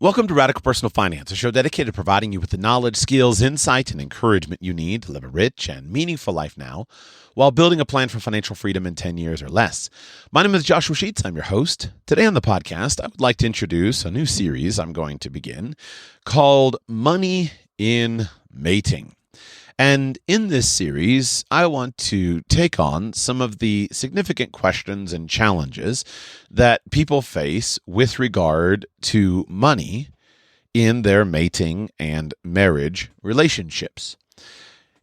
Welcome to Radical Personal Finance, a show dedicated to providing you with the knowledge, skills, insight, and encouragement you need to live a rich and meaningful life now while building a plan for financial freedom in 10 years or less. My name is Joshua Sheets. I'm your host. Today on the podcast, I would like to introduce a new series I'm going to begin called Money in Mating. And in this series, I want to take on some of the significant questions and challenges that people face with regard to money in their mating and marriage relationships.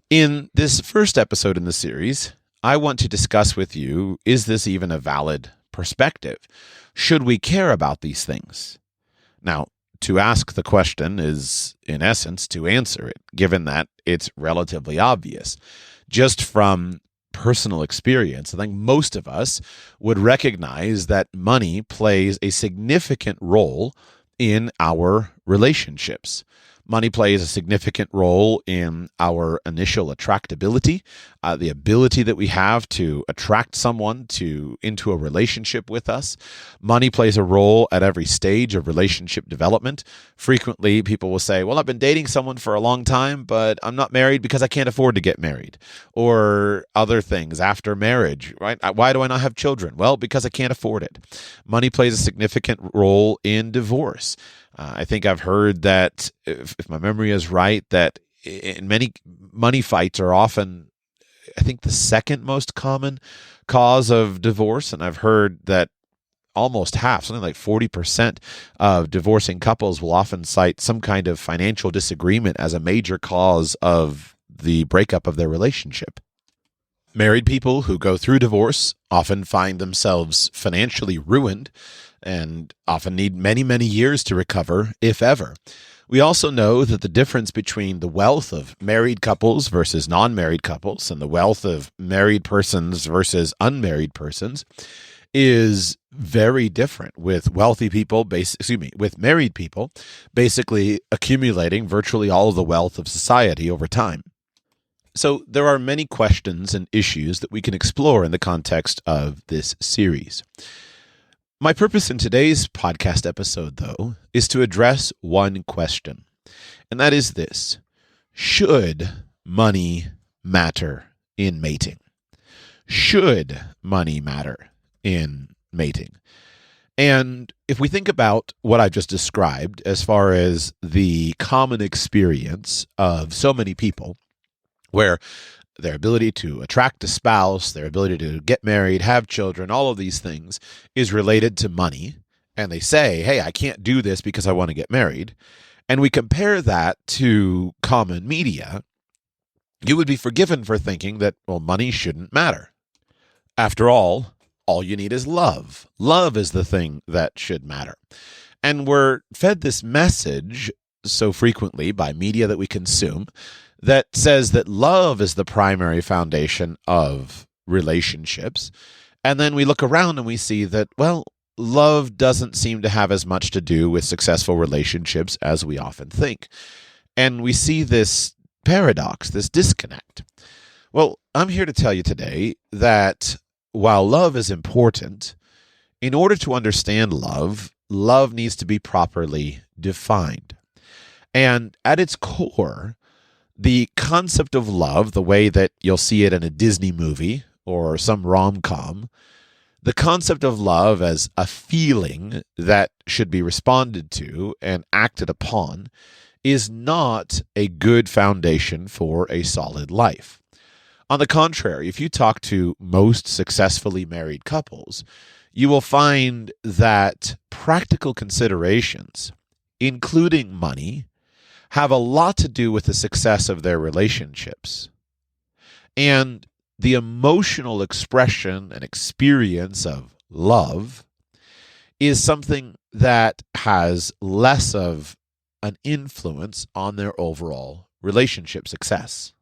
In this first episode in the series, I want to discuss with you, is this even a valid perspective? Should we care about these things? Now, to ask the question is, in essence, to answer it, given that it's relatively obvious. Just from personal experience, I think most of us would recognize that money plays a significant role in our relationships. Money plays a significant role in our initial attractability, the ability that we have to attract someone into a relationship with us. Money plays a role at every stage of relationship development. Frequently, people will say, well, I've been dating someone for a long time, but I'm not married because I can't afford to get married. Or other things after marriage, right? Why do I not have children? Well, because I can't afford it. Money plays a significant role in divorce. I think I've heard that, if my memory is right, that in many money fights are often, I think, the second most common cause of divorce. And I've heard that almost half, something like 40% of divorcing couples will often cite some kind of financial disagreement as a major cause of the breakup of their relationship. Married people who go through divorce often find themselves financially ruined and often need many, many years to recover, if ever. We also know that the difference between the wealth of married couples versus non-married couples and the wealth of married persons versus unmarried persons is very different, with wealthy people, with married people basically accumulating virtually all of the wealth of society over time. So there are many questions and issues that we can explore in the context of this series. My purpose in today's podcast episode, though, is to address one question, and that is this: should money matter in mating? Should money matter in mating? And if we think about what I've just described as far as the common experience of so many people, where their ability to attract a spouse, their ability to get married, have children, all of these things is related to money. And they say, hey, I can't do this because I want to get married. And we compare that to common media, you would be forgiven for thinking that, well, money shouldn't matter. After all you need is love. Love is the thing that should matter. And we're fed this message so frequently by media that we consume that says that love is the primary foundation of relationships. And then we look around and we see that, well, love doesn't seem to have as much to do with successful relationships as we often think. And we see this paradox, this disconnect. Well, I'm here to tell you today that while love is important, in order to understand love, love needs to be properly defined. And at its core, the concept of love, the way that you'll see it in a Disney movie or some rom-com, the concept of love as a feeling that should be responded to and acted upon is not a good foundation for a solid life. On the contrary, if you talk to most successfully married couples, you will find that practical considerations, including money, have a lot to do with the success of their relationships. And the emotional expression and experience of love is something that has less of an influence on their overall relationship success.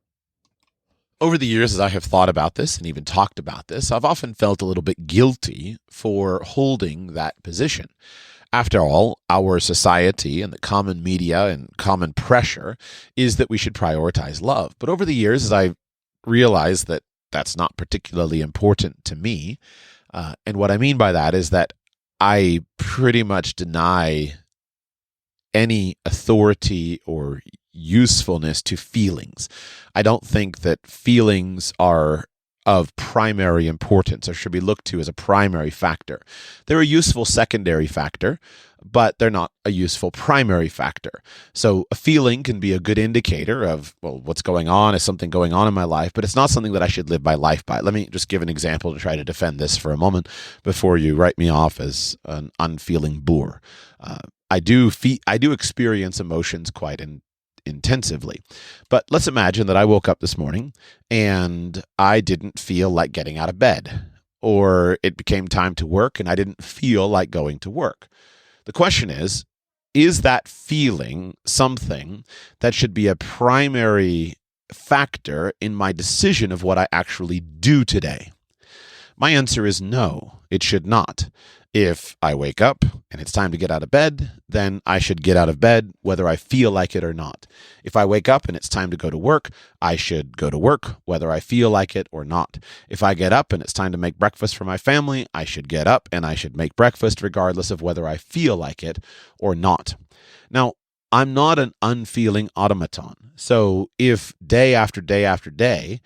Over the years, as I have thought about this and even talked about this, I've often felt a little bit guilty for holding that position. After all, our society and the common media and common pressure is that we should prioritize love. But over the years, as I realized that that's not particularly important to me, and what I mean by that is that I pretty much deny any authority or usefulness to feelings. I don't think that feelings are of primary importance or should be looked to as a primary factor. They're a useful secondary factor, but they're not a useful primary factor. So a feeling can be a good indicator of, well, what's going on? Is something going on in my life? But it's not something that I should live my life by. Let me just give an example to try to defend this for a moment before you write me off as an unfeeling boor. I do experience emotions quite intensively. But let's imagine that I woke up this morning and I didn't feel like getting out of bed, or it became time to work and I didn't feel like going to work. The question is that feeling something that should be a primary factor in my decision of what I actually do today? My answer is no, it should not. If I wake up and it's time to get out of bed, then I should get out of bed whether I feel like it or not. If I wake up and it's time to go to work, I should go to work whether I feel like it or not. If I get up and it's time to make breakfast for my family, I should get up and I should make breakfast regardless of whether I feel like it or not. Now, I'm not an unfeeling automaton. So if day after day after day,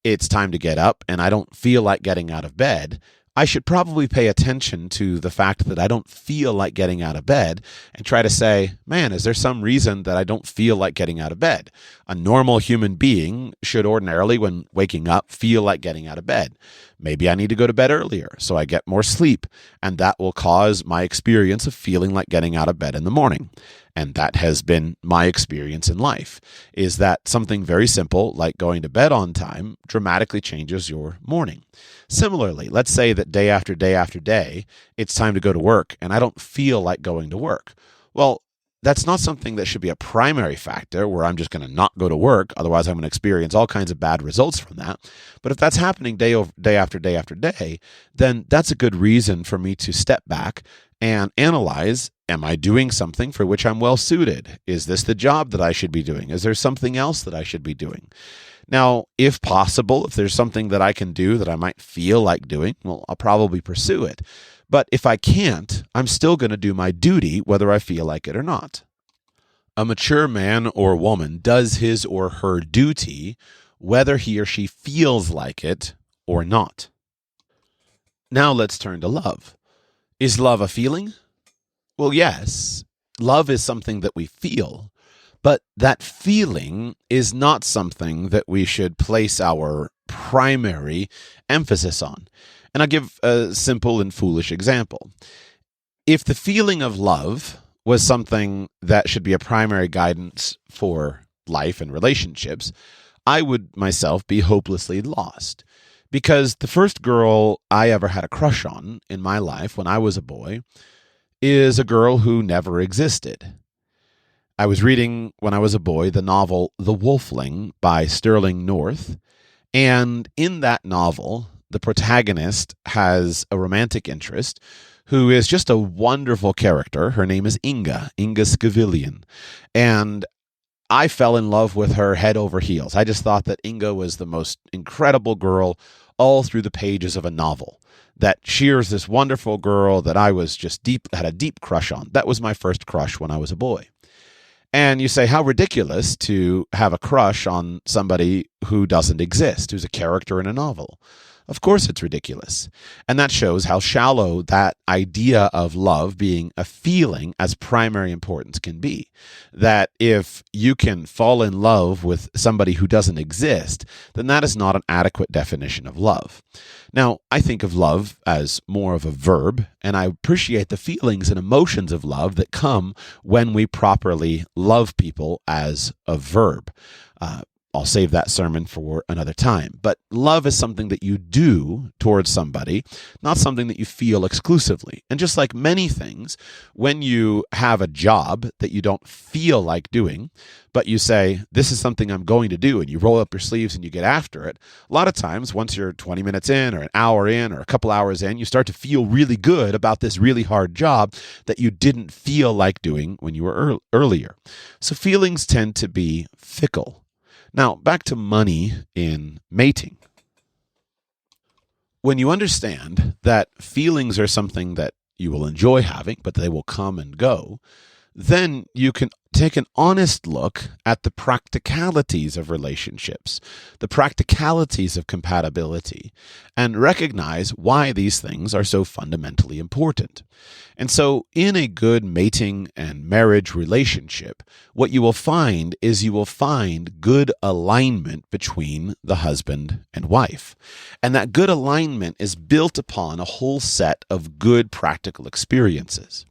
it's time to get up and I don't feel like getting out of bed, I should probably pay attention to the fact that I don't feel like getting out of bed and try to say, man, is there some reason that I don't feel like getting out of bed? A normal human being should ordinarily, when waking up, feel like getting out of bed. Maybe I need to go to bed earlier so I get more sleep, and that will cause my experience of feeling like getting out of bed in the morning. And that has been my experience in life, is that something very simple like going to bed on time dramatically changes your morning. Similarly, let's say that day after day after day, it's time to go to work and I don't feel like going to work. Well, that's not something that should be a primary factor where I'm just going to not go to work. Otherwise, I'm going to experience all kinds of bad results from that. But if that's happening day after day after day, then that's a good reason for me to step back and analyze, am I doing something for which I'm well suited? Is this the job that I should be doing? Is there something else that I should be doing? Now, if possible, if there's something that I can do that I might feel like doing, well, I'll probably pursue it. But if I can't, I'm still going to do my duty whether I feel like it or not. A mature man or woman does his or her duty whether he or she feels like it or not. Now let's turn to love. Is love a feeling? Well, yes. Love is something that we feel, but that feeling is not something that we should place our primary emphasis on. And I'll give a simple and foolish example. If the feeling of love was something that should be a primary guidance for life and relationships, I would myself be hopelessly lost. Because the first girl I ever had a crush on in my life when I was a boy is a girl who never existed. I was reading, when I was a boy, the novel The Wolfling by Sterling North. And in that novel, the protagonist has a romantic interest who is just a wonderful character. Her name is Inga Scavillian. And I fell in love with her head over heels. I just thought that Inga was the most incredible girl all through the pages of a novel. That she's this wonderful girl that I was just had a deep crush on. That was my first crush when I was a boy. And you say, how ridiculous to have a crush on somebody who doesn't exist, who's a character in a novel. Of course it's ridiculous. And that shows how shallow that idea of love being a feeling as primary importance can be. That if you can fall in love with somebody who doesn't exist, then that is not an adequate definition of love. Now, I think of love as more of a verb, and I appreciate the feelings and emotions of love that come when we properly love people as a verb. I'll save that sermon for another time. But love is something that you do towards somebody, not something that you feel exclusively. And just like many things, when you have a job that you don't feel like doing, but you say, this is something I'm going to do, and you roll up your sleeves and you get after it, a lot of times, once you're 20 minutes in or an hour in or a couple hours in, you start to feel really good about this really hard job that you didn't feel like doing when you were earlier. So feelings tend to be fickle. Now, back to money in mating. When you understand that feelings are something that you will enjoy having, but they will come and go, then you can take an honest look at the practicalities of relationships, the practicalities of compatibility, and recognize why these things are so fundamentally important. And so, in a good mating and marriage relationship, what you will find is you will find good alignment between the husband and wife. And that good alignment is built upon a whole set of good practical experiences.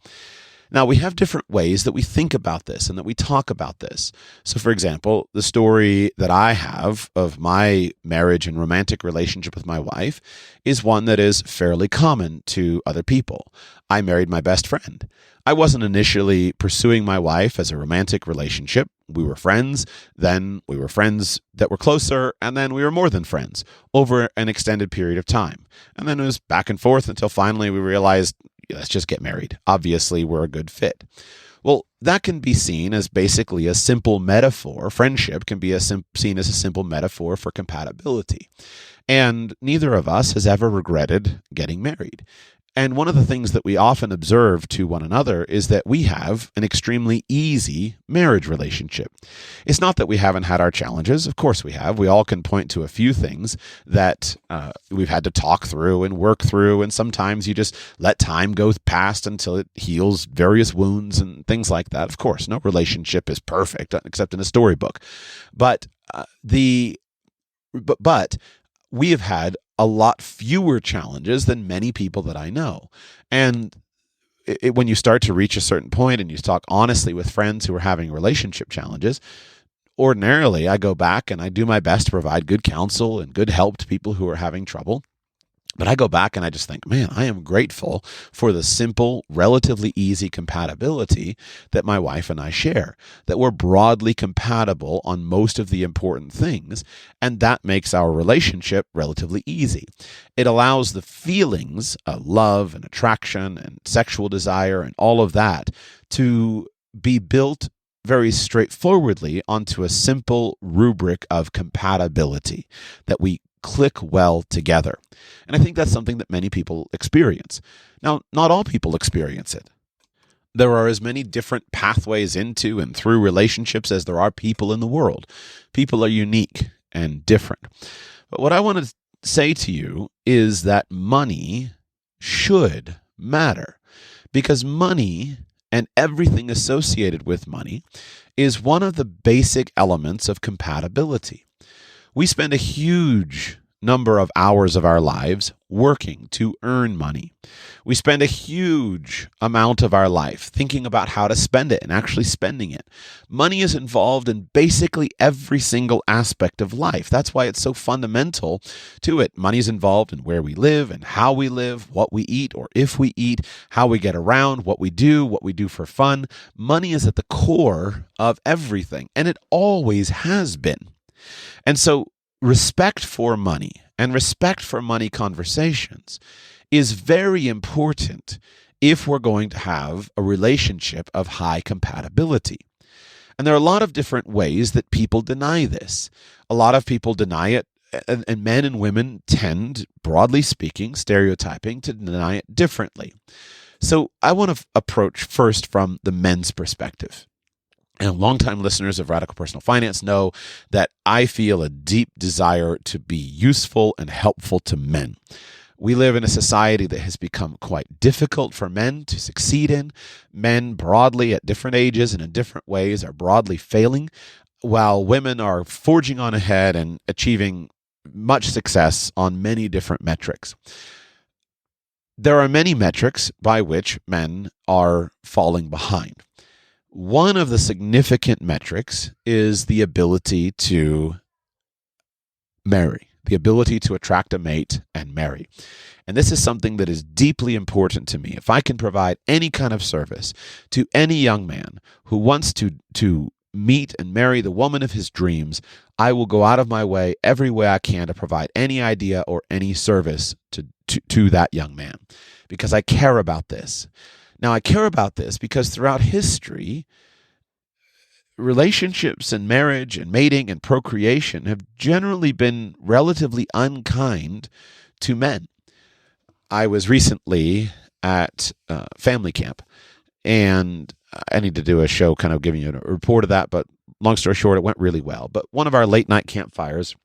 Now, we have different ways that we think about this and that we talk about this. So, for example, the story that I have of my marriage and romantic relationship with my wife is one that is fairly common to other people. I married my best friend. I wasn't initially pursuing my wife as a romantic relationship. We were friends, then we were friends that were closer, and then we were more than friends over an extended period of time. And then it was back and forth until finally we realized, let's just get married. Obviously, we're a good fit. Well, that can be seen as basically a simple metaphor. Friendship can be seen as a simple metaphor for compatibility. And neither of us has ever regretted getting married. And one of the things that we often observe to one another is that we have an extremely easy marriage relationship. It's not that we haven't had our challenges. Of course we have. We all can point to a few things that we've had to talk through and work through. And sometimes you just let time go past until it heals various wounds and things like that. Of course, no relationship is perfect except in a storybook. But we have had a lot fewer challenges than many people that I know. And when you start to reach a certain point and you talk honestly with friends who are having relationship challenges, ordinarily I go back and I do my best to provide good counsel and good help to people who are having trouble. But I go back and I just think, man, I am grateful for the simple, relatively easy compatibility that my wife and I share, that we're broadly compatible on most of the important things, and that makes our relationship relatively easy. It allows the feelings of love and attraction and sexual desire and all of that to be built very straightforwardly onto a simple rubric of compatibility that we click well together. And I think that's something that many people experience. Now, not all people experience it. There are as many different pathways into and through relationships as there are people in the world. People are unique and different. But what I want to say to you is that money should matter, because money and everything associated with money is one of the basic elements of compatibility. We spend a huge number of hours of our lives working to earn money. We spend a huge amount of our life thinking about how to spend it and actually spending it. Money is involved in basically every single aspect of life. That's why it's so fundamental to it. Money is involved in where we live and how we live, what we eat or if we eat, how we get around, what we do for fun. Money is at the core of everything, and it always has been. And so respect for money and respect for money conversations is very important if we're going to have a relationship of high compatibility. And there are a lot of different ways that people deny this. A lot of people deny it, and men and women tend, broadly speaking, stereotyping, to deny it differently. So I want to approach first from the men's perspective. And longtime listeners of Radical Personal Finance know that I feel a deep desire to be useful and helpful to men. We live in a society that has become quite difficult for men to succeed in. Men broadly at different ages and in different ways are broadly failing, while women are forging on ahead and achieving much success on many different metrics. There are many metrics by which men are falling behind. One of the significant metrics is the ability to marry, the ability to attract a mate and marry. And this is something that is deeply important to me. If I can provide any kind of service to any young man who wants to meet and marry the woman of his dreams, I will go out of my way every way I can to provide any idea or any service to that young man, because I care about this. Now, I care about this because throughout history, relationships and marriage and mating and procreation have generally been relatively unkind to men. I was recently at family camp, and I need to do a show kind of giving you a report of that, but long story short, it went really well. But one of our late night campfires,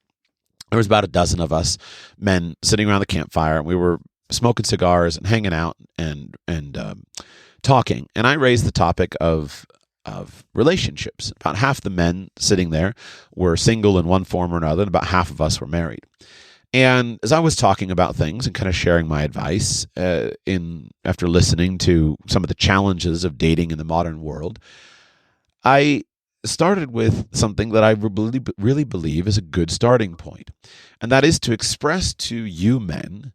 there was about a dozen of us men sitting around the campfire, and we were smoking cigars and hanging out and talking. And I raised the topic of relationships. About half the men sitting there were single in one form or another, and about half of us were married. And as I was talking about things and kind of sharing my advice after listening to some of the challenges of dating in the modern world, I started with something that I really believe is a good starting point. And that is to express to you men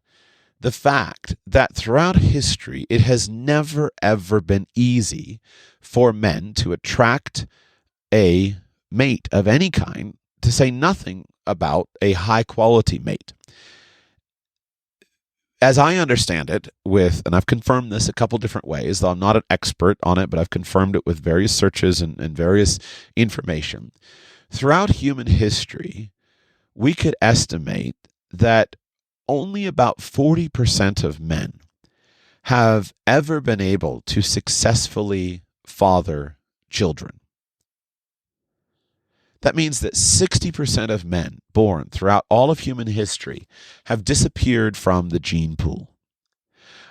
the fact that throughout history, it has never, ever been easy for men to attract a mate of any kind, to say nothing about a high-quality mate. As I understand it, and I've confirmed this a couple different ways, though I'm not an expert on it, but I've confirmed it with various searches and various information. Throughout human history, we could estimate that only about 40% of men have ever been able to successfully father children. That means that 60% of men born throughout all of human history have disappeared from the gene pool.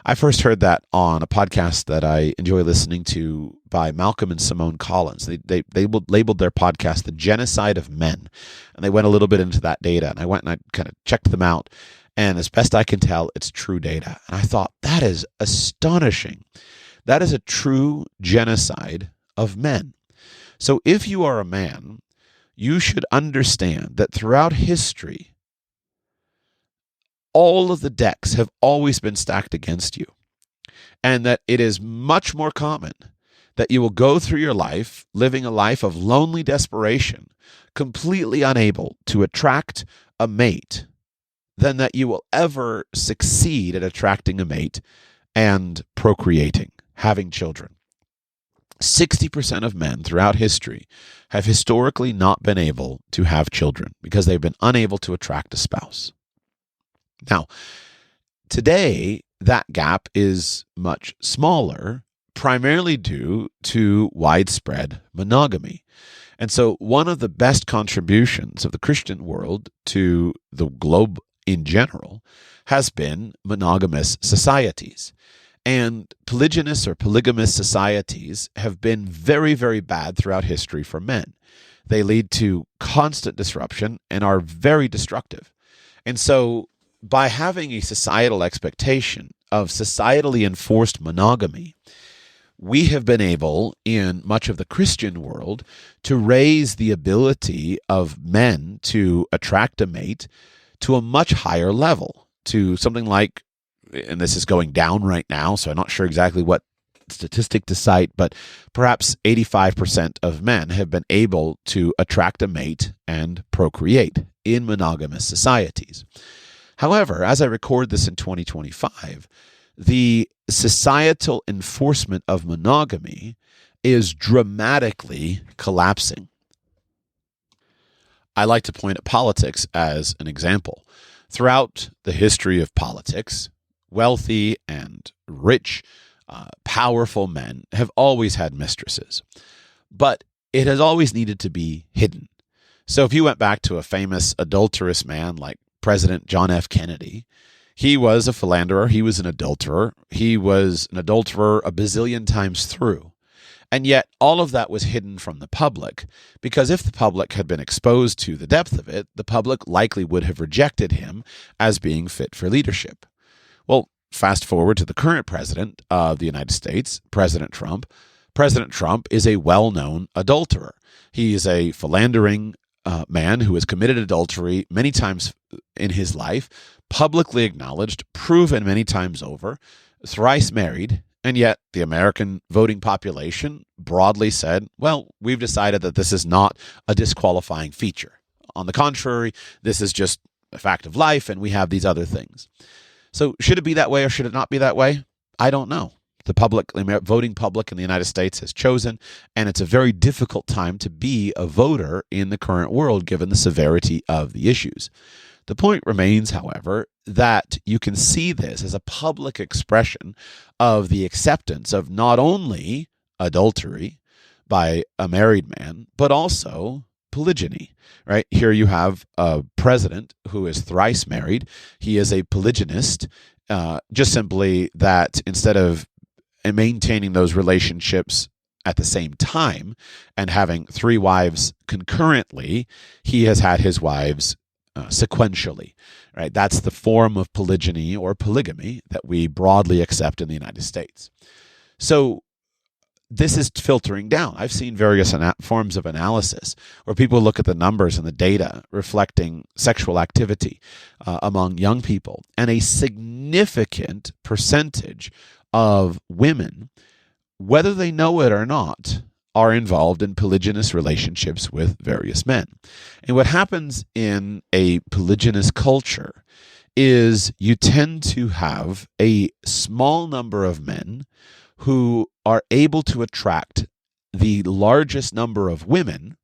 I first heard that on a podcast that I enjoy listening to by Malcolm and Simone Collins. They labeled their podcast The Genocide of Men, and they went a little bit into that data, and I went and I kind of checked them out, and as best I can tell, it's true data. And I thought, that is astonishing. That is a true genocide of men. So if you are a man, you should understand that throughout history, all of the decks have always been stacked against you, and that it is much more common that you will go through your life living a life of lonely desperation, completely unable to attract a mate, than that you will ever succeed at attracting a mate and procreating, having children. 60% of men throughout history have historically not been able to have children because they've been unable to attract a spouse. Now, today, that gap is much smaller, primarily due to widespread monogamy. And so one of the best contributions of the Christian world to the globe in general has been monogamous societies. And polygynous or polygamous societies have been very, very bad throughout history for men. They lead to constant disruption and are very destructive. And so by having a societal expectation of societally enforced monogamy, we have been able, in much of the Christian world, to raise the ability of men to attract a mate to a much higher level, to something like, and this is going down right now, so I'm not sure exactly what statistic to cite, but perhaps 85% of men have been able to attract a mate and procreate in monogamous societies. However, as I record this in 2025, the societal enforcement of monogamy is dramatically collapsing. I like to point at politics as an example. Throughout the history of politics, wealthy and rich, powerful men have always had mistresses, but it has always needed to be hidden. So if you went back to a famous adulterous man like President John F. Kennedy, he was a philanderer, he was an adulterer, he was an adulterer a bazillion times through. And yet all of that was hidden from the public, because if the public had been exposed to the depth of it, the public likely would have rejected him as being fit for leadership. Well, fast forward to the current president of the United States, President Trump. President Trump is a well-known adulterer. He is a philandering man who has committed adultery many times in his life, publicly acknowledged, proven many times over, thrice married, and yet the American voting population broadly said, well, we've decided that this is not a disqualifying feature. On the contrary, this is just a fact of life, and we have these other things. So should it be that way or should it not be that way? I don't know. The voting public in the United States has chosen, and it's a very difficult time to be a voter in the current world given the severity of the issues. The point remains, however, that you can see this as a public expression of the acceptance of not only adultery by a married man, but also polygyny, right? Here you have a president who is thrice married. He is a polygynist, just simply that instead of maintaining those relationships at the same time and having 3 wives concurrently, he has had his wives sequentially, right? That's the form of polygyny or polygamy that we broadly accept in the United States. So this is filtering down. I've seen various forms of analysis where people look at the numbers and the data reflecting sexual activity among young people, and a significant percentage of women, whether they know it or not, are involved in polygynous relationships with various men. And what happens in a polygynous culture is you tend to have a small number of men who are able to attract the largest number of women,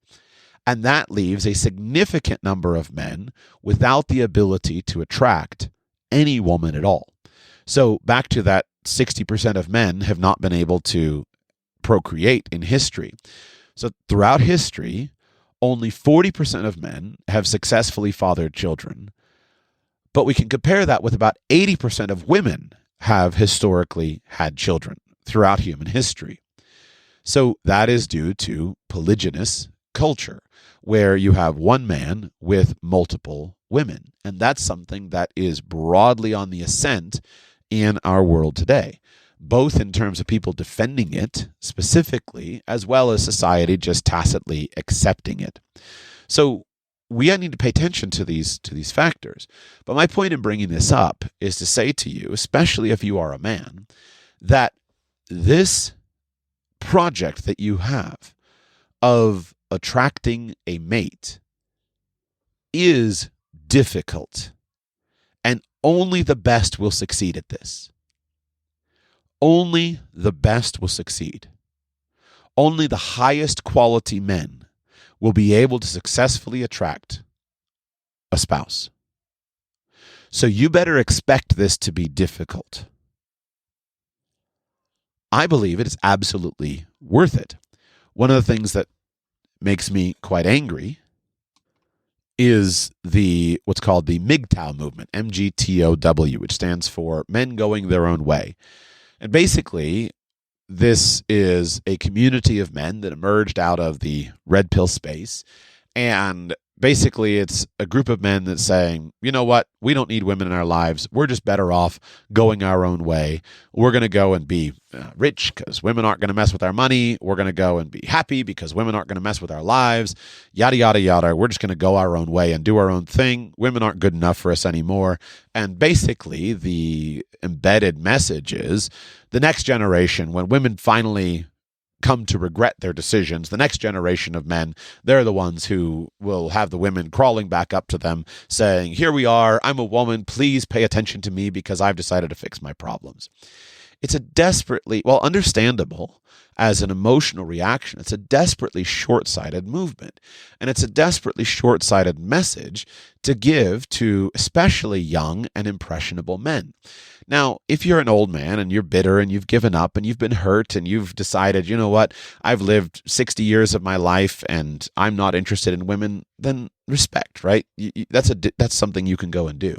and that leaves a significant number of men without the ability to attract any woman at all. So back to that 60% of men have not been able to procreate in history. So throughout history, only 40% of men have successfully fathered children. But we can compare that with about 80% of women have historically had children throughout human history. So that is due to polygynous culture, where you have one man with multiple women. And that's something that is broadly on the ascent in our world today, both in terms of people defending it specifically, as well as society just tacitly accepting it. So we need to pay attention to these factors. But my point in bringing this up is to say to you, especially if you are a man, that this project that you have of attracting a mate is difficult, and only the best will succeed at this. Only the best will succeed. Only the highest quality men will be able to successfully attract a spouse. So you better expect this to be difficult. I believe it is absolutely worth it. One of the things that makes me quite angry is what's called the MGTOW movement, MGTOW, which stands for Men Going Their Own Way. And basically, this is a community of men that emerged out of the red pill space. And basically, it's a group of men that's saying, you know what, we don't need women in our lives. We're just better off going our own way. We're going to go and be rich because women aren't going to mess with our money. We're going to go and be happy because women aren't going to mess with our lives, yada, yada, yada. We're just going to go our own way and do our own thing. Women aren't good enough for us anymore. And basically, the embedded message is the next generation, when women finally come to regret their decisions, the next generation of men, they're the ones who will have the women crawling back up to them saying, here we are, I'm a woman, please pay attention to me because I've decided to fix my problems. It's a desperately, understandable as an emotional reaction. It's a desperately short-sighted movement. And it's a desperately short-sighted message to give to especially young and impressionable men. Now, if you're an old man and you're bitter and you've given up and you've been hurt and you've decided, you know what, I've lived 60 years of my life and I'm not interested in women, then respect, right? That's something you can go and do.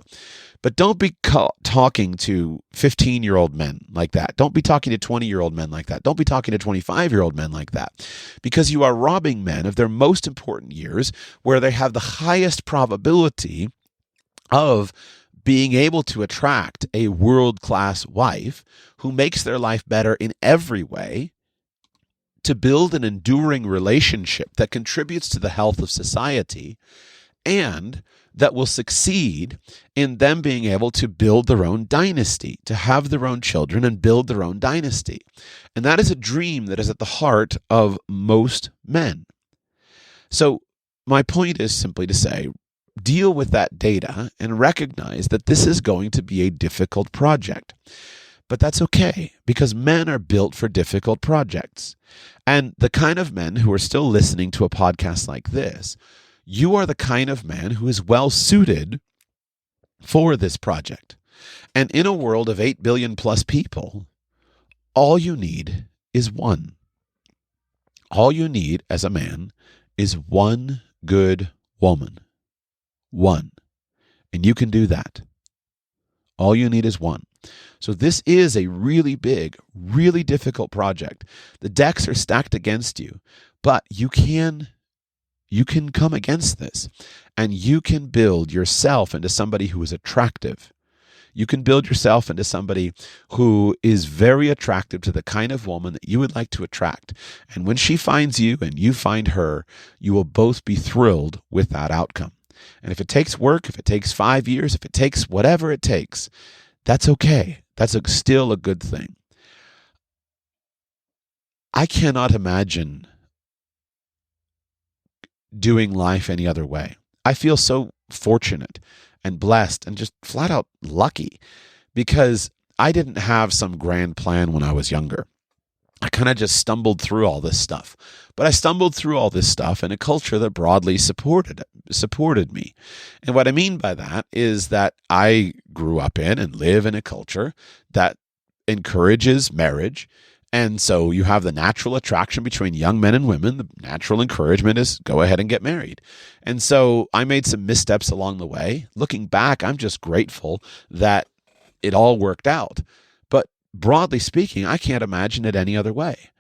But don't be talking to 15-year-old men like that. Don't be talking to 20-year-old men like that. Don't be talking to 25-year-old men like that, because you are robbing men of their most important years where they have the highest probability of being able to attract a world-class wife who makes their life better in every way, to build an enduring relationship that contributes to the health of society, and that will succeed in them being able to build their own dynasty, to have their own children and build their own dynasty. And that is a dream that is at the heart of most men. So my point is simply to say, deal with that data and recognize that this is going to be a difficult project. But that's okay, because men are built for difficult projects. And the kind of men who are still listening to a podcast like this, you are the kind of man who is well suited for this project. And in a world of 8 billion plus people, all you need is one. All you need as a man is one good woman. One. And you can do that. All you need is one. So this is a really big, really difficult project. The decks are stacked against you, but you can come against this, and you can build yourself into somebody who is attractive. You can build yourself into somebody who is very attractive to the kind of woman that you would like to attract. And when she finds you and you find her, you will both be thrilled with that outcome. And if it takes work, if it takes 5 years, if it takes whatever it takes, that's okay. That's still a good thing. I cannot imagine doing life any other way. I feel so fortunate and blessed and just flat out lucky because I didn't have some grand plan when I was younger. I kind of just stumbled through all this stuff. But I stumbled through all this stuff in a culture that broadly supported me. And what I mean by that is that I grew up in and live in a culture that encourages marriage. And so you have the natural attraction between young men and women. The natural encouragement is go ahead and get married. And so I made some missteps along the way. Looking back, I'm just grateful that it all worked out. But broadly speaking, I can't imagine it any other way.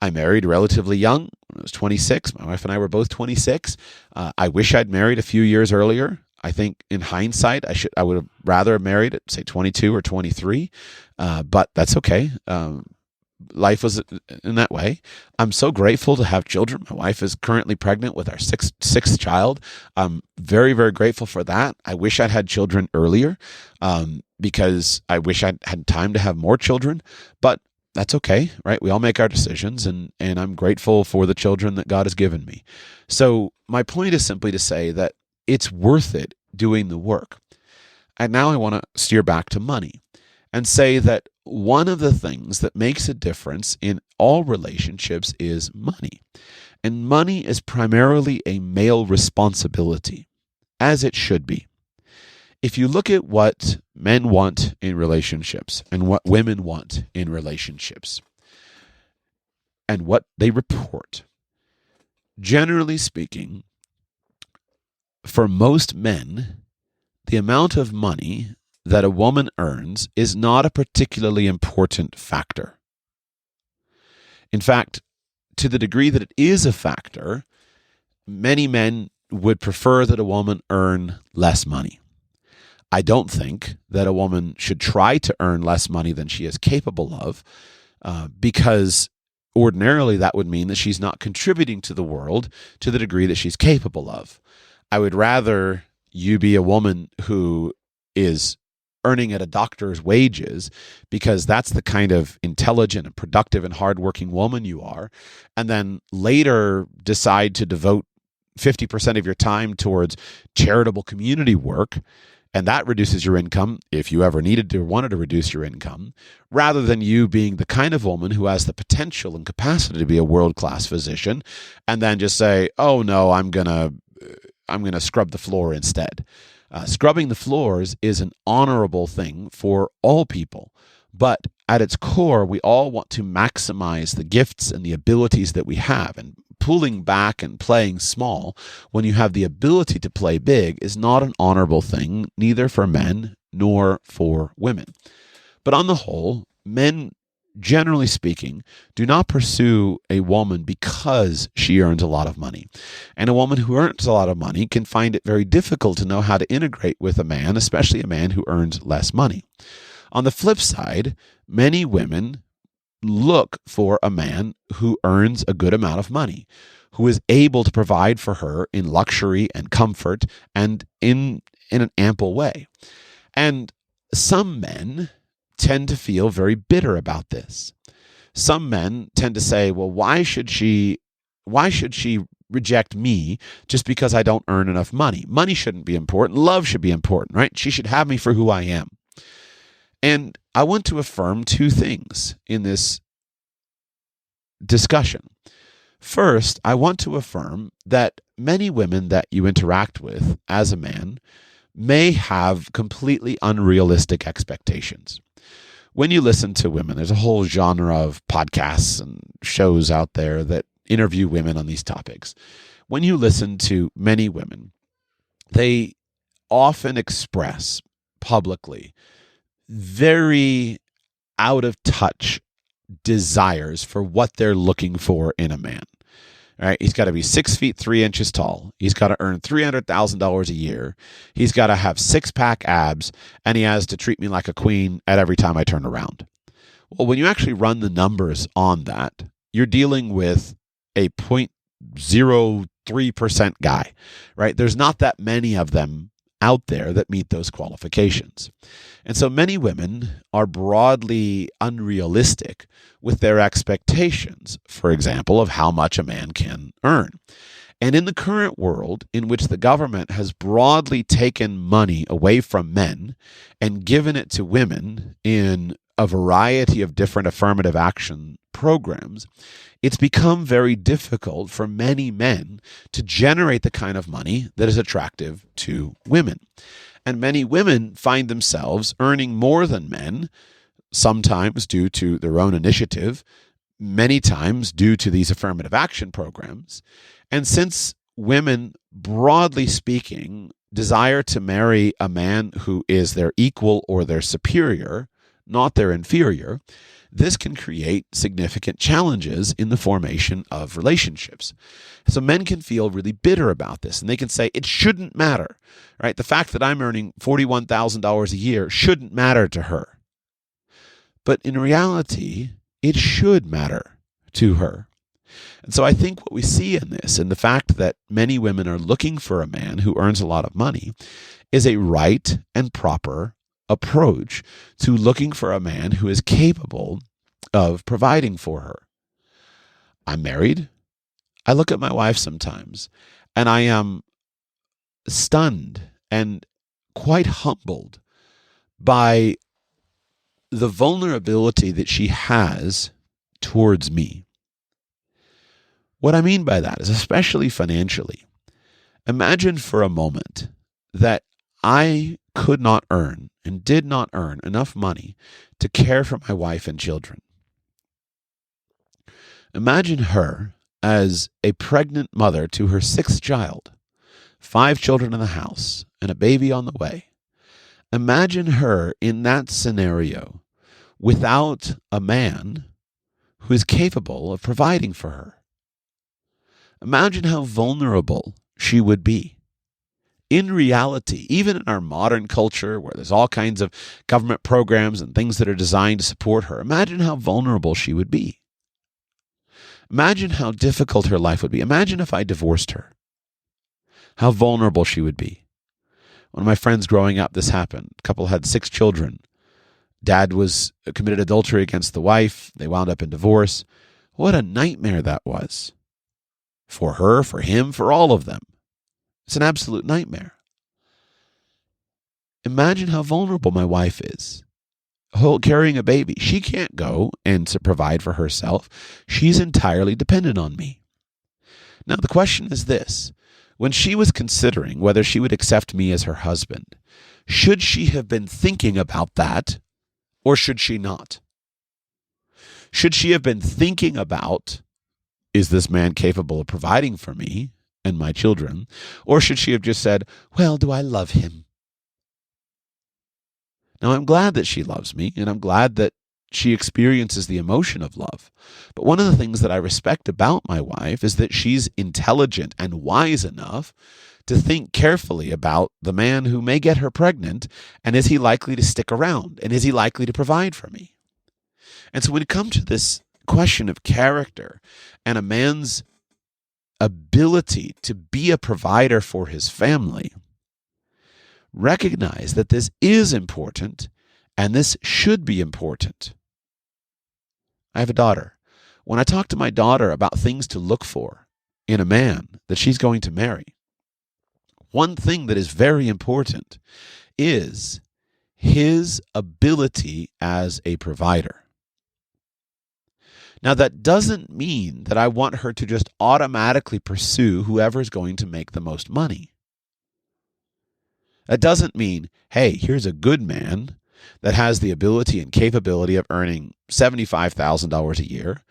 I married relatively young. I was 26. My wife and I were both 26. I wish I'd married a few years earlier. I think in hindsight, I would have rather married at, say, 22 or 23. But that's okay. Life was in that way. I'm so grateful to have children. My wife is currently pregnant with our sixth child. I'm very, very grateful for that. I wish I'd had children earlier because I wish I'd had time to have more children, but that's okay, right? We all make our decisions, and I'm grateful for the children that God has given me. So my point is simply to say that it's worth it doing the work. And now I want to steer back to money and say that one of the things that makes a difference in all relationships is money. And money is primarily a male responsibility, as it should be. If you look at what men want in relationships and what women want in relationships and what they report, generally speaking, for most men, the amount of money that a woman earns is not a particularly important factor. In fact, to the degree that it is a factor, many men would prefer that a woman earn less money. I don't think that a woman should try to earn less money than she is capable of, because ordinarily that would mean that she's not contributing to the world to the degree that she's capable of. I would rather you be a woman who is earning at a doctor's wages because that's the kind of intelligent and productive and hardworking woman you are, and then later decide to devote 50% of your time towards charitable community work, and that reduces your income if you ever needed to or wanted to reduce your income, rather than you being the kind of woman who has the potential and capacity to be a world-class physician and then just say, oh no, I'm gonna scrub the floor instead. Scrubbing the floors is an honorable thing for all people, but at its core, we all want to maximize the gifts and the abilities that we have, and pulling back and playing small when you have the ability to play big is not an honorable thing, neither for men nor for women. But on the whole, men, generally speaking, do not pursue a woman because she earns a lot of money. And a woman who earns a lot of money can find it very difficult to know how to integrate with a man, especially a man who earns less money. On the flip side, many women look for a man who earns a good amount of money, who is able to provide for her in luxury and comfort and in an ample way. And some men tend to feel very bitter about this. Some men tend to say, well, why should she reject me just because I don't earn enough money? Money shouldn't be important. Love should be important, right? She should have me for who I am. And I want to affirm two things in this discussion. First, I want to affirm that many women that you interact with as a man may have completely unrealistic expectations. When you listen to women, there's a whole genre of podcasts and shows out there that interview women on these topics, when you listen to many women, they often express publicly very out of touch desires for what they're looking for in a man. All right, he's got to be 6 feet 3 inches tall. He's got to earn $300,000 a year. He's got to have 6-pack abs, and he has to treat me like a queen at every time I turn around. Well, when you actually run the numbers on that, you're dealing with a 0.03% guy, right? There's not that many of them out there that meet those qualifications. And so many women are broadly unrealistic with their expectations, for example, of how much a man can earn. And in the current world, in which the government has broadly taken money away from men and given it to women in a variety of different affirmative action programs, it's become very difficult for many men to generate the kind of money that is attractive to women. And many women find themselves earning more than men, sometimes due to their own initiative, many times due to these affirmative action programs. And since women, broadly speaking, desire to marry a man who is their equal or their superior, not their inferior, this can create significant challenges in the formation of relationships. So men can feel really bitter about this, and they can say, it shouldn't matter, right? The fact that I'm earning $41,000 a year shouldn't matter to her. But in reality, it should matter to her. And so I think what we see in this, and the fact that many women are looking for a man who earns a lot of money, is a right and proper approach to looking for a man who is capable of providing for her. I'm married. I look at my wife sometimes, and I am stunned and quite humbled by the vulnerability that she has towards me. What I mean by that is, especially financially, imagine for a moment that I could not earn and did not earn enough money to care for my wife and children. Imagine her as a pregnant mother to her 6th child, 5 children in the house, and a baby on the way. Imagine her in that scenario without a man who is capable of providing for her. Imagine how vulnerable she would be. In reality, even in our modern culture where there's all kinds of government programs and things that are designed to support her, imagine how vulnerable she would be. Imagine how difficult her life would be. Imagine if I divorced her. How vulnerable she would be. One of my friends growing up, this happened. A couple had 6 children. Dad was committed adultery against the wife. They wound up in divorce. What a nightmare that was. For her, for him, for all of them. It's an absolute nightmare. Imagine how vulnerable my wife is. Carrying a baby. She can't go and to provide for herself. She's entirely dependent on me. Now, the question is this. When she was considering whether she would accept me as her husband, should she have been thinking about that, or should she not? Should she have been thinking about, is this man capable of providing for me and my children? Or should she have just said, well, do I love him? Now, I'm glad that she loves me, and I'm glad that she experiences the emotion of love. But one of the things that I respect about my wife is that she's intelligent and wise enough to think carefully about the man who may get her pregnant, and is he likely to stick around, and is he likely to provide for me? And so when it comes to this question of character and a man's ability to be a provider for his family, recognize that this is important and this should be important. I have a daughter. When I talk to my daughter about things to look for in a man that she's going to marry, one thing that is very important is his ability as a provider. Now, that doesn't mean that I want her to just automatically pursue whoever's going to make the most money. That doesn't mean, hey, here's a good man that has the ability and capability of earning $75,000 a year,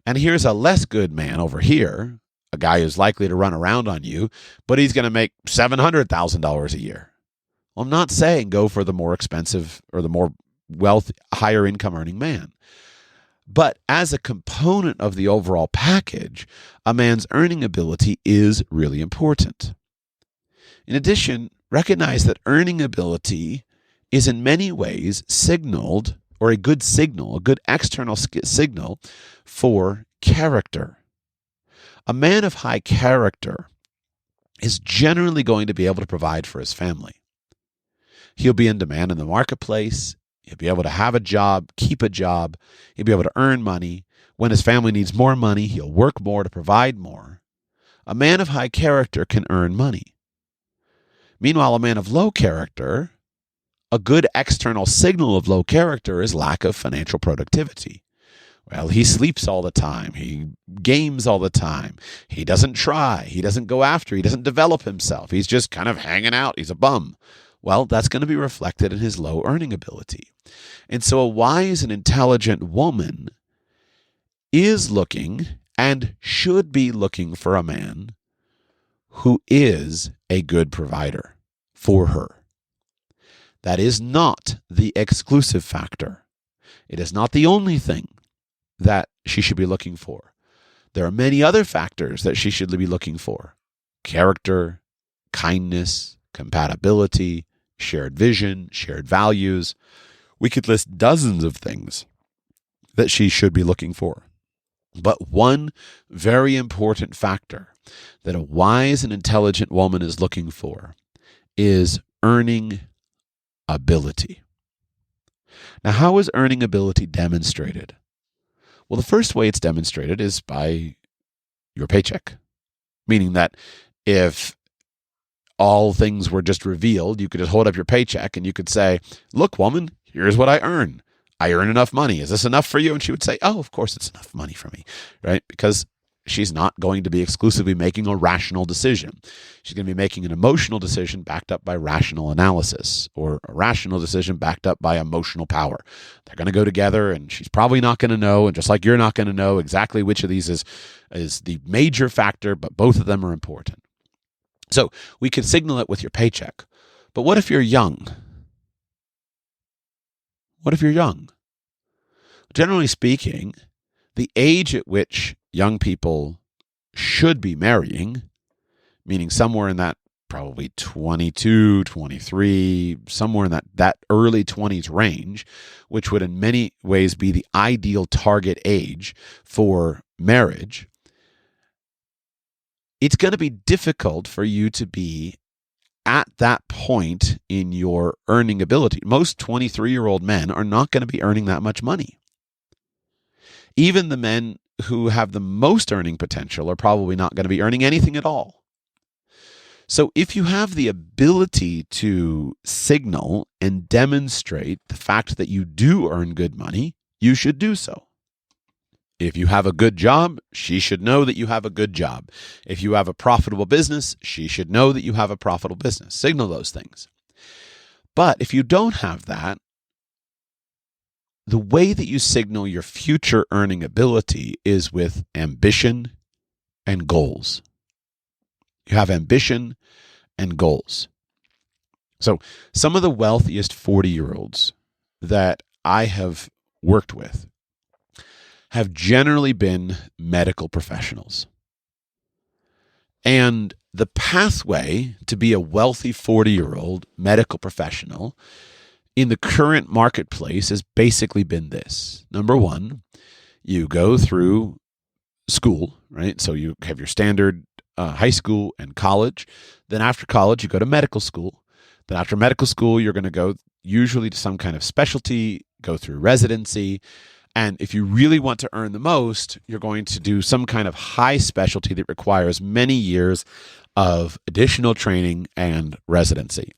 And here's a less good man over here, a guy who's likely to run around on you, but he's going to make $700,000 a year. Well, I'm not saying go for the more expensive or the more higher income earning man. But as a component of the overall package, a man's earning ability is really important. In addition, recognize that earning ability is in many ways signaled, or a good signal, a good external signal for character. A man of high character is generally going to be able to provide for his family. He'll be in demand in the marketplace. He'll be able to have a job, keep a job. He'll be able to earn money. When his family needs more money, he'll work more to provide more. A man of high character can earn money. Meanwhile, a man of low character, a good external signal of low character is lack of financial productivity. Well, he sleeps all the time. He games all the time. He doesn't try. He doesn't go after. He doesn't develop himself. He's just kind of hanging out. He's a bum. Well, that's going to be reflected in his low earning ability. And so a wise and intelligent woman is looking and should be looking for a man who is a good provider for her. That is not the exclusive factor. It is not the only thing that she should be looking for. There are many other factors that she should be looking for: character, kindness, compatibility, shared vision, shared values. We could list dozens of things that she should be looking for. But one very important factor that a wise and intelligent woman is looking for is earning ability. Now, how is earning ability demonstrated? Well, the first way it's demonstrated is by your paycheck, meaning that if all things were just revealed, you could just hold up your paycheck and you could say, "Look, woman, here's what I earn. I earn enough money. Is this enough for you?" And she would say, "Oh, of course it's enough money for me," right? Because she's not going to be exclusively making a rational decision. She's going to be making an emotional decision backed up by rational analysis, or a rational decision backed up by emotional power. They're going to go together, and she's probably not going to know, and just like you're not going to know exactly which of these is the major factor, but both of them are important. So we could signal it with your paycheck. But what if you're young? What if you're young? Generally speaking, the age at which young people should be marrying, meaning somewhere in that probably 22, 23, somewhere in that early 20s range, which would in many ways be the ideal target age for marriage, it's going to be difficult for you to be at that point in your earning ability. Most 23-year-old men are not going to be earning that much money. Even the men who have the most earning potential are probably not going to be earning anything at all. So if you have the ability to signal and demonstrate the fact that you do earn good money, you should do so. If you have a good job, she should know that you have a good job. If you have a profitable business, she should know that you have a profitable business. Signal those things. But if you don't have that, the way that you signal your future earning ability is with ambition and goals. You have ambition and goals. So some of the wealthiest 40-year-olds that I have worked with have generally been medical professionals. And the pathway to be a wealthy 40-year-old medical professional in the current marketplace has basically been this. Number one, you go through school, right? So you have your standard high school and college. Then after college, you go to medical school. Then after medical school, you're going to go usually to some kind of specialty, go through residency. And if you really want to earn the most, you're going to do some kind of high specialty that requires many years of additional training and residency.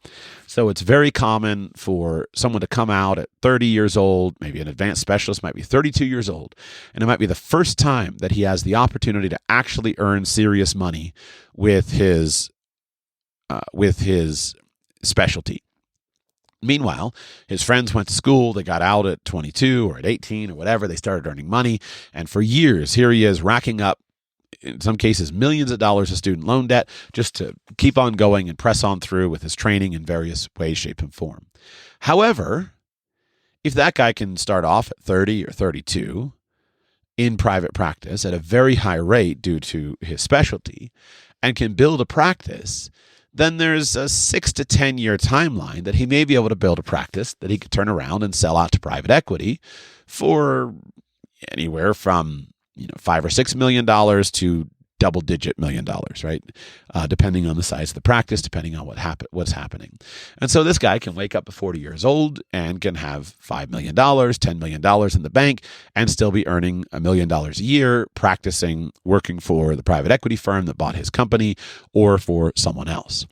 So it's very common for someone to come out at 30 years old, maybe an advanced specialist might be 32 years old, and it might be the first time that he has the opportunity to actually earn serious money with his specialty. Meanwhile, his friends went to school. They got out at 22 or at 18 or whatever. They started earning money. And for years, here he is racking up, in some cases, millions of dollars of student loan debt just to keep on going and press on through with his training in various ways, shape, and form. However, if that guy can start off at 30 or 32 in private practice at a very high rate due to his specialty and can build a practice, then there's a 6 to 10 year timeline that he may be able to build a practice that he could turn around and sell out to private equity for anywhere from $5 or $6 million to double-digit $1 million, right? Depending on the size of the practice, depending on what's happening. And so this guy can wake up at 40 years old and can have $5 million, $10 million in the bank, and still be earning $1 million a year practicing, working for the private equity firm that bought his company or for someone else.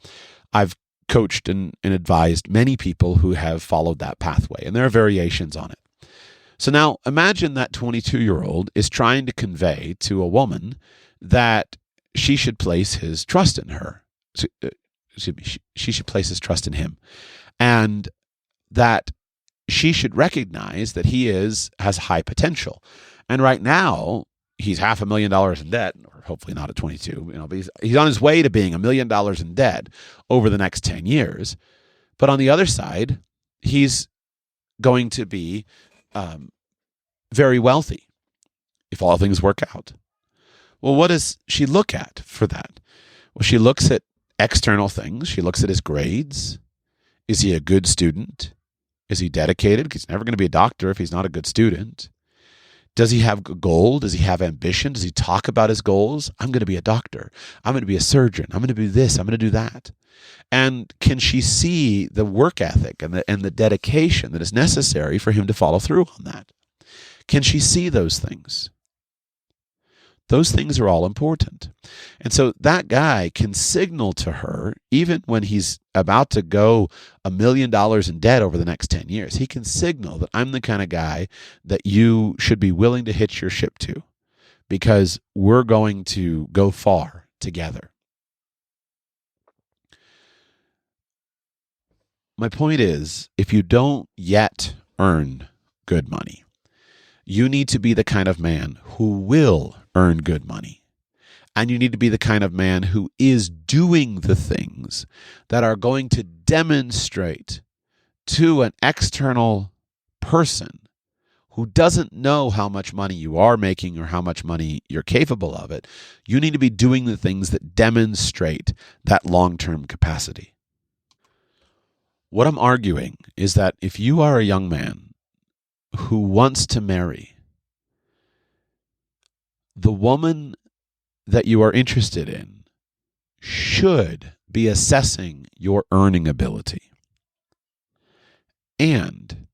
I've coached and advised many people who have followed that pathway, and there are variations on it. So now imagine that 22-year-old is trying to convey to a woman that she should place his trust in her. She should place his trust in him. And that she should recognize that he has high potential. And right now, he's $500,000 in debt, or hopefully not at 22. But he's on his way to being $1 million in debt over the next 10 years. But on the other side, he's going to be very wealthy if all things work out. Well, what does she look at for that? Well, she looks at external things. She looks at his grades. Is he a good student? Is he dedicated? He's never going to be a doctor if he's not a good student. Does he have a goal? Does he have ambition? Does he talk about his goals? I'm going to be a doctor. I'm going to be a surgeon. I'm going to do this. I'm going to do that. And can she see the work ethic and the dedication that is necessary for him to follow through on that? Can she see those things? Those things are all important. And so that guy can signal to her, even when he's about to go $1 million in debt over the next 10 years, he can signal that I'm the kind of guy that you should be willing to hitch your ship to, because we're going to go far together. My point is, if you don't yet earn good money, you need to be the kind of man who will earn good money. And you need to be the kind of man who is doing the things that are going to demonstrate to an external person who doesn't know how much money you are making or how much money you're capable of it. You need to be doing the things that demonstrate that long-term capacity. What I'm arguing is that if you are a young man who wants to marry, the woman that you are interested in should be assessing your earning ability, and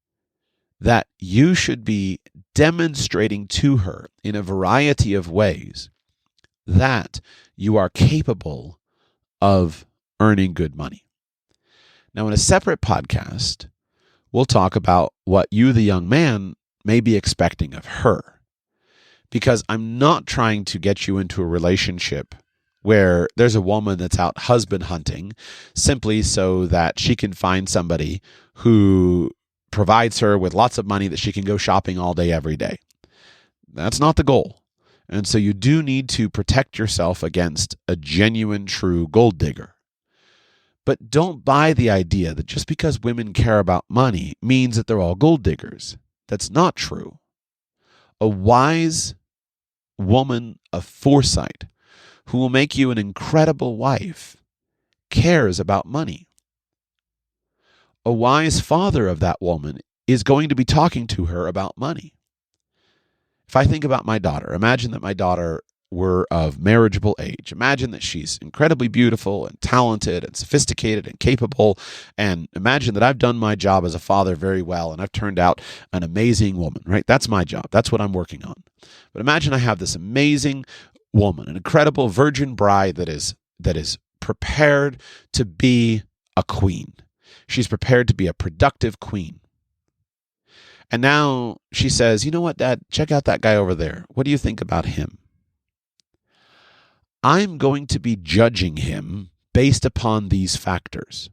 that you should be demonstrating to her in a variety of ways that you are capable of earning good money. Now, in a separate podcast, we'll talk about what you, the young man, may be expecting of her. Because I'm not trying to get you into a relationship where there's a woman that's out husband hunting simply so that she can find somebody who provides her with lots of money that she can go shopping all day, every day. That's not the goal. And so you do need to protect yourself against a genuine, true gold digger. But don't buy the idea that just because women care about money means that they're all gold diggers. That's not true. A wise woman of foresight who will make you an incredible wife cares about money. A wise father of that woman is going to be talking to her about money. If I think about my daughter, imagine that my daughter were of marriageable age. Imagine that she's incredibly beautiful and talented and sophisticated and capable. And imagine that I've done my job as a father very well and I've turned out an amazing woman, right? That's my job. That's what I'm working on. But imagine I have this amazing woman, an incredible virgin bride that is prepared to be a queen. She's prepared to be a productive queen. And now she says, you know what, Dad, check out that guy over there. What do you think about him? I'm going to be judging him based upon these factors.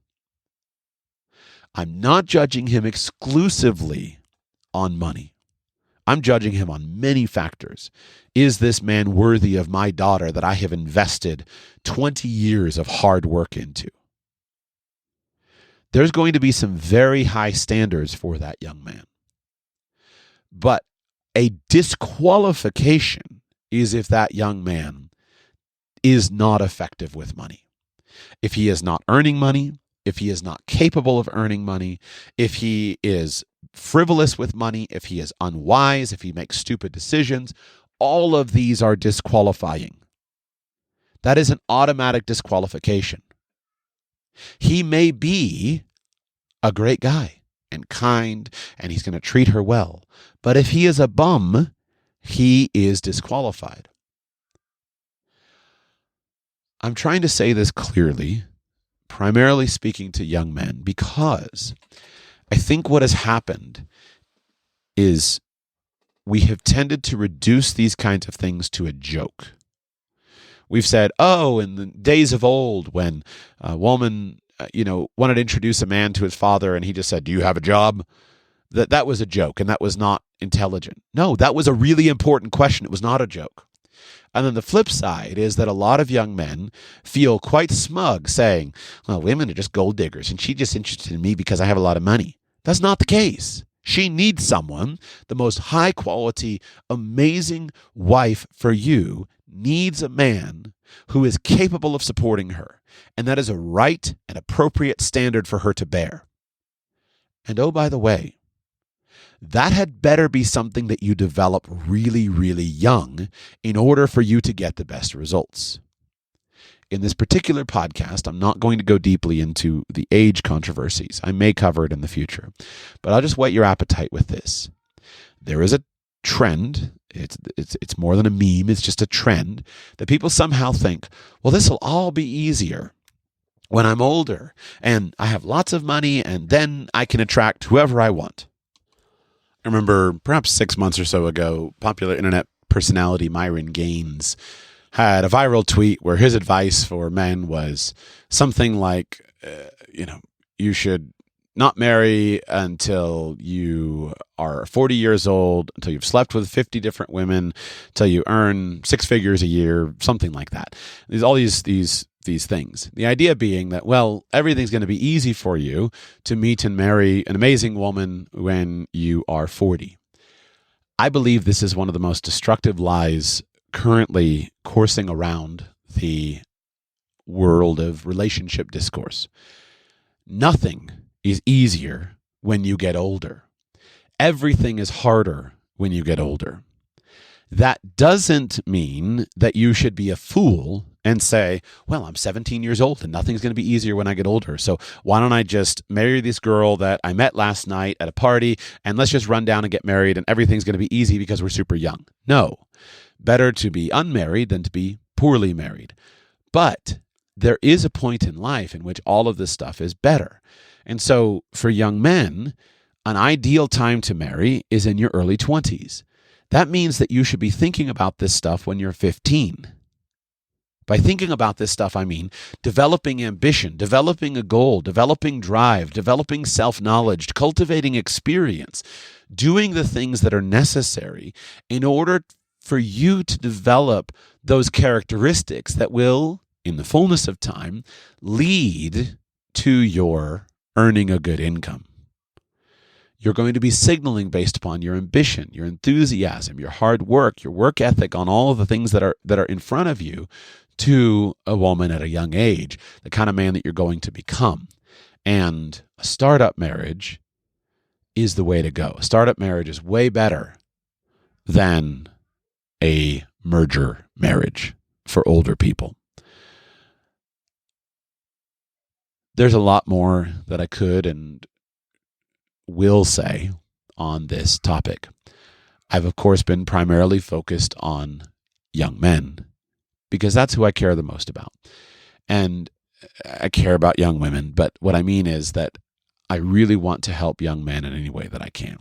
I'm not judging him exclusively on money. I'm judging him on many factors. Is this man worthy of my daughter that I have invested 20 years of hard work into? There's going to be some very high standards for that young man. But a disqualification is if that young man is not effective with money. If he is not earning money, if he is not capable of earning money, if he is frivolous with money, if he is unwise, if he makes stupid decisions, all of these are disqualifying. That is an automatic disqualification. He may be a great guy and kind, and he's going to treat her well. But if he is a bum, he is disqualified. I'm trying to say this clearly, primarily speaking to young men, because I think what has happened is we have tended to reduce these kinds of things to a joke. We've said, oh, in the days of old when a woman, wanted to introduce a man to his father and he just said, do you have a job? That was a joke and that was not intelligent. No, that was a really important question. It was not a joke. And then the flip side is that a lot of young men feel quite smug saying, well, women are just gold diggers and she's just interested in me because I have a lot of money. That's not the case. She needs someone. The most high quality, amazing wife for you needs a man who is capable of supporting her. And that is a right and appropriate standard for her to bear. And oh, by the way, that had better be something that you develop really, really young in order for you to get the best results. In this particular podcast, I'm not going to go deeply into the age controversies. I may cover it in the future, but I'll just whet your appetite with this. There is a trend. It's more than a meme. It's just a trend that people somehow think, well, this will all be easier when I'm older and I have lots of money and then I can attract whoever I want. I remember perhaps 6 months or so ago, popular internet personality Myron Gaines had a viral tweet where his advice for men was something like, you should not marry until you are 40 years old, until you've slept with 50 different women, until you earn 6 figures a year, something like that. There's all these things. The idea being that, well, everything's going to be easy for you to meet and marry an amazing woman when you are 40. I believe this is one of the most destructive lies currently coursing around the world of relationship discourse. Nothing is easier when you get older. Everything is harder when you get older. That doesn't mean that you should be a fool and say, well, I'm 17 years old and nothing's going to be easier when I get older. So why don't I just marry this girl that I met last night at a party and let's just run down and get married and everything's going to be easy because we're super young. No, better to be unmarried than to be poorly married. But there is a point in life in which all of this stuff is better. And so for young men, an ideal time to marry is in your early 20s. That means that you should be thinking about this stuff when you're 15. By thinking about this stuff, I mean developing ambition, developing a goal, developing drive, developing self-knowledge, cultivating experience, doing the things that are necessary in order for you to develop those characteristics that will, in the fullness of time, lead to your earning a good income. You're going to be signaling based upon your ambition, your enthusiasm, your hard work, your work ethic on all of the things that are in front of you to a woman at a young age, the kind of man that you're going to become. And a startup marriage is the way to go. A startup marriage is way better than a merger marriage for older people. There's a lot more that I could and will say on this topic. I've, of course, been primarily focused on young men because that's who I care the most about. And I care about young women, but what I mean is that I really want to help young men in any way that I can.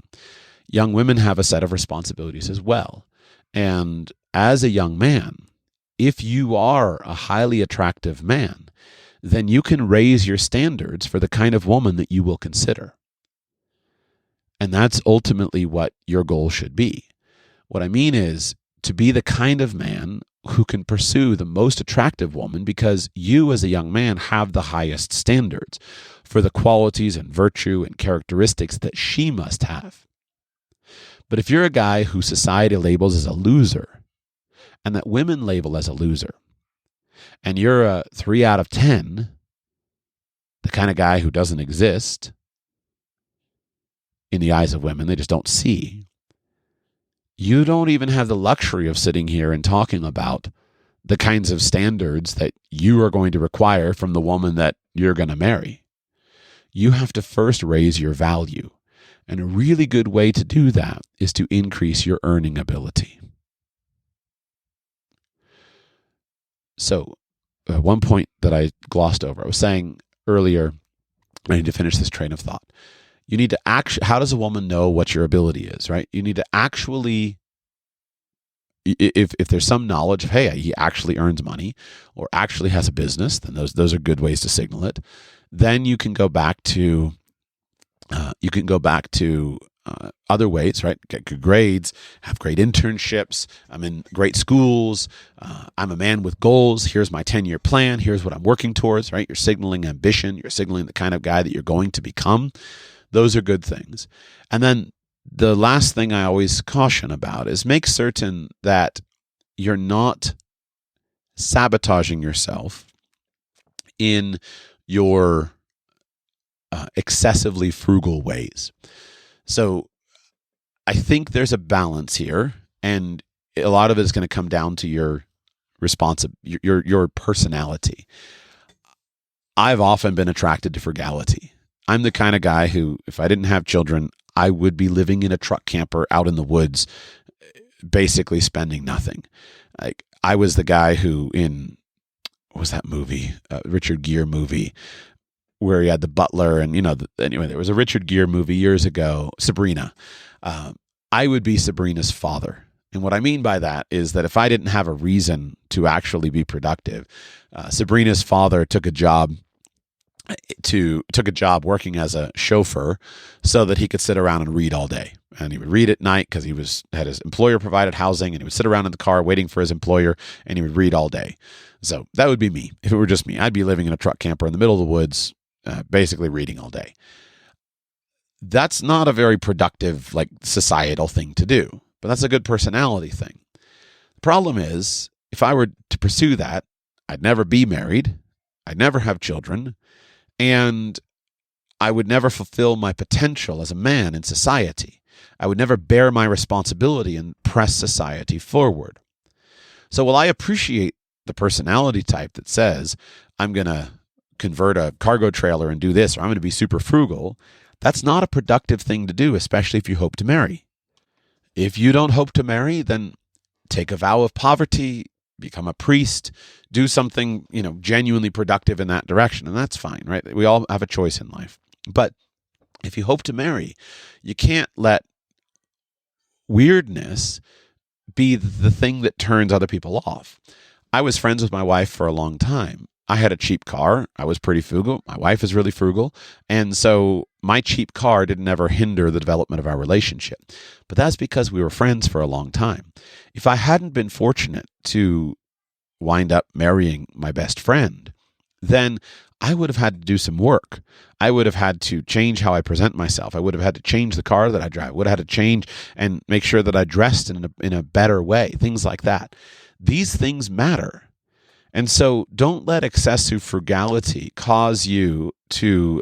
Young women have a set of responsibilities as well. And as a young man, if you are a highly attractive man, then you can raise your standards for the kind of woman that you will consider. And that's ultimately what your goal should be. What I mean is to be the kind of man who can pursue the most attractive woman because you as a young man have the highest standards for the qualities and virtue and characteristics that she must have. But if you're a guy who society labels as a loser and that women label as a loser, and you're a 3 out of 10, the kind of guy who doesn't exist in the eyes of women, they just don't see, you don't even have the luxury of sitting here and talking about the kinds of standards that you are going to require from the woman that you're going to marry. You have to first raise your value. And a really good way to do that is to increase your earning ability. So, one point that I glossed over, I was saying earlier, I need to finish this train of thought. You need to how does a woman know what your ability is, right? You need to actually, if there's some knowledge of, hey, he actually earns money or actually has a business, then those are good ways to signal it. Then you can go back to, other ways, right? Get good grades, have great internships. I'm in great schools. I'm a man with goals. Here's my 10-year plan. Here's what I'm working towards, right? You're signaling ambition. You're signaling the kind of guy that you're going to become. Those are good things. And then the last thing I always caution about is make certain that you're not sabotaging yourself in your excessively frugal ways. So I think there's a balance here, and a lot of it is going to come down to your your personality. I've often been attracted to frugality. I'm the kind of guy who, if I didn't have children, I would be living in a truck camper out in the woods, basically spending nothing. Like, I was the guy who what was that movie, Richard Gere movie, where he had the butler and, anyway, there was a Richard Gere movie years ago, Sabrina. I would be Sabrina's father. And what I mean by that is that if I didn't have a reason to actually be productive, Sabrina's father took a job working as a chauffeur so that he could sit around and read all day. And he would read at night because he had his employer provided housing, and he would sit around in the car waiting for his employer, and he would read all day. So that would be me. If it were just me, I'd be living in a truck camper in the middle of the woods, basically reading all day. That's not a very productive, societal thing to do, but that's a good personality thing. The problem is, if I were to pursue that, I'd never be married, I'd never have children, and I would never fulfill my potential as a man in society. I would never bear my responsibility and press society forward. So while I appreciate the personality type that says, I'm going to convert a cargo trailer and do this, or I'm going to be super frugal, that's not a productive thing to do, especially if you hope to marry. If you don't hope to marry, then take a vow of poverty, become a priest, do something, genuinely productive in that direction. And that's fine, right? We all have a choice in life. But if you hope to marry, you can't let weirdness be the thing that turns other people off. I was friends with my wife for a long time. I had a cheap car. I was pretty frugal. My wife is really frugal. And so my cheap car didn't ever hinder the development of our relationship. But that's because we were friends for a long time. If I hadn't been fortunate to wind up marrying my best friend, then I would have had to do some work. I would have had to change how I present myself. I would have had to change the car that I drive. I would have had to change and make sure that I dressed in a better way, things like that. These things matter. And so don't let excessive frugality cause you to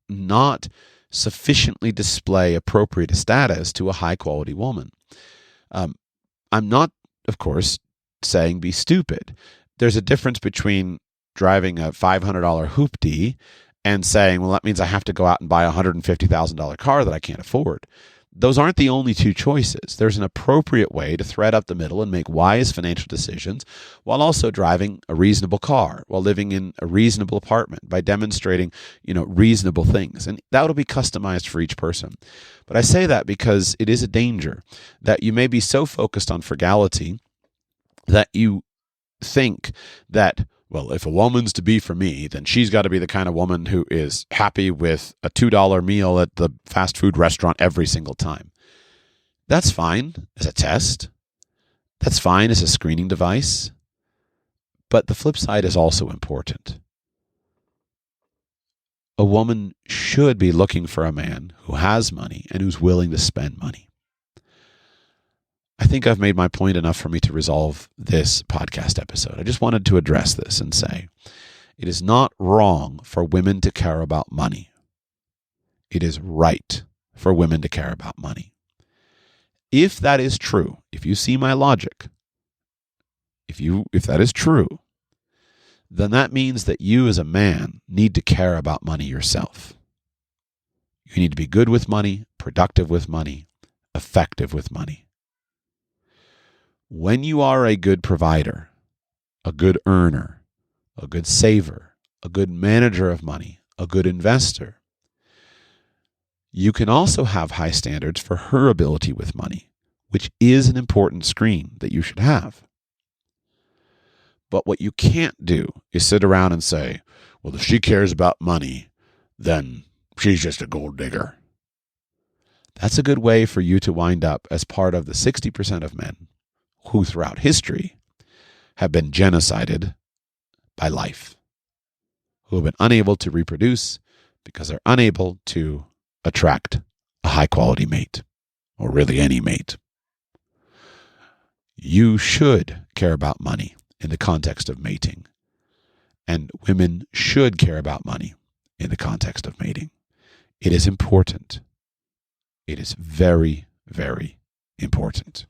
not sufficiently display appropriate status to a high-quality woman. I'm not, of course, saying be stupid. There's a difference between driving a $500 hoopty and saying, well, that means I have to go out and buy a $150,000 car that I can't afford. Those aren't the only two choices. There's an appropriate way to thread up the middle and make wise financial decisions while also driving a reasonable car, while living in a reasonable apartment, by demonstrating, reasonable things. And that'll be customized for each person. But I say that because it is a danger that you may be so focused on frugality that you think that well, if a woman's to be for me, then she's got to be the kind of woman who is happy with a $2 meal at the fast food restaurant every single time. That's fine as a test. That's fine as a screening device. But the flip side is also important. A woman should be looking for a man who has money and who's willing to spend money. I think I've made my point enough for me to resolve this podcast episode. I just wanted to address this and say, it is not wrong for women to care about money. It is right for women to care about money. If that is true, if you see my logic, if that is true, then that means that you as a man need to care about money yourself. You need to be good with money, productive with money, effective with money. When you are a good provider, a good earner, a good saver, a good manager of money, a good investor, you can also have high standards for her ability with money, which is an important screen that you should have. But what you can't do is sit around and say, well, if she cares about money, then she's just a gold digger. That's a good way for you to wind up as part of the 60% of men who throughout history have been genocided by life, who have been unable to reproduce because they're unable to attract a high-quality mate, or really any mate. You should care about money in the context of mating, and women should care about money in the context of mating. It is important. It is very, very important.